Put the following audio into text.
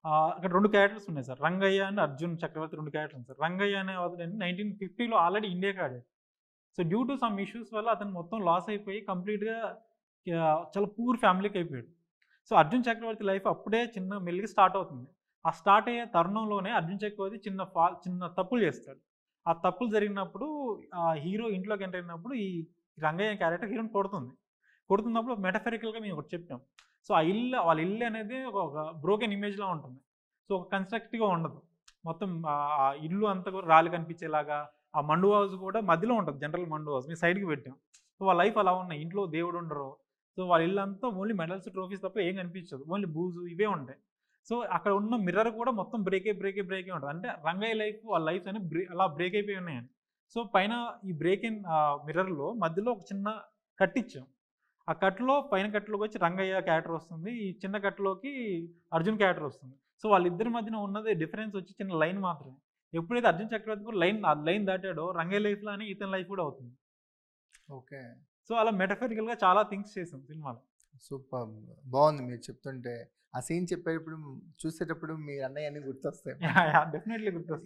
అక్కడ 2 క్యారెక్టర్స్ ఉన్నాయి sir. Rangaiah and Arjun Chakravarthy 2 characters ఉన్నాయి సార్. రంగయ్య అనే అతను 1950లో ఆల్రెడీ ఇండియాకి ఆడాడు. So, due to some issues వల్ల అతను మొత్తం లాస్ అయిపోయి కంప్లీట్‌గా చాలా పూర్ ఫ్యామిలీకి అయిపోయాడు. సో, అర్జున్ చక్రవర్తి లైఫ్ అప్పుడే మెల్లిగా స్టార్ట్ అవుతుంది. ఆ స్టార్ట్ అయ్యే తరుణంలోనే అర్జున్ చక్రవర్తి చిన్న తప్పులు చేస్తాడు. ఆ తప్పులు జరిగినప్పుడు హీరో ఇంట్లోకి ఎంటర్ అయినప్పుడు ఈ రంగయ్య క్యారెక్టర్ హీరోని కొడుతుంది. కొడుతున్నప్పుడు మెటఫరికల్‌గా మేము ఒకటి చెప్పాం. సో, వాళ్ళ ఇల్లు అనేది ఒక బ్రోకెన్ ఇమేజ్‌లా ఉంటుంది. సో, ఒక కన్‌స్ట్రక్ట్‌గా ఉండదు. మొత్తం ఆ ఇల్లు అంతా కూడా రాళ్ళు కనిపించేలాగా, ఆ మండు హౌస్ కూడా మధ్యలో ఉంటది. జనరల్ మండు హౌస్. మేము సైడ్‌కి పెట్టాం. సో, వాళ్ళ లైఫ్ అలా ఉన్నాయి. ఇంట్లో దేవుడు ఉండరు. సో, వాళ్ళ ఇల్లంతా ఓన్లీ మెడల్స్, ట్రోఫీస్ తప్ప ఏం కనిపించదు. ఓన్లీ బూజు ఇవే ఉంటాయి. సో, అక్కడ ఉన్న మిర్రర్ కూడా మొత్తం బ్రేక్ అయ్యి ఉంటది. అంటే రంగయ్య లైఫ్, వాళ్ళ లైఫ్స్ అన్ని అలా బ్రేక్ అయిపోయి ఉన్నాయని. సో, పైన ఈ మిర్రర్‌లో మధ్యలో ఒక చిన్న కట్టిచ్చాం. ఆ కట్‌లో పైన కట్‌లోకొచ్చి రంగయ్య క్యారెక్టర్ వస్తుంది. ఈ చిన్న కట్‌లోకి అర్జున్ క్యారెక్టర్ వస్తుంది. సో, వాళ్ళిద్దరి మధ్యన ఉన్నది డిఫరెన్స్ వచ్చి చిన్న లైన్ మాత్రమే. ఎప్పుడైతే అర్జున్ చక్రవర్తి కూడా ఆ లైన్ దాటాడో రంగయ్య లైఫ్‌లానే ఇతని లైఫ్ కూడా అవుతుంది. ఓకే. సో, అలా మెటాఫరికల్‌గా చాలా థింగ్స్ చేసాం సినిమాలో. సూపర్బ్! బావుంది మీరు చెప్తుంటే. ఆ సీన్ చెప్పేటప్పుడు చూసేటప్పుడు మీ అన్నయ్యన్నీ గుర్తొస్తాయి. యాహ్! యాహ్! డెఫినైట్‌లీ గుర్తొస్తుంది.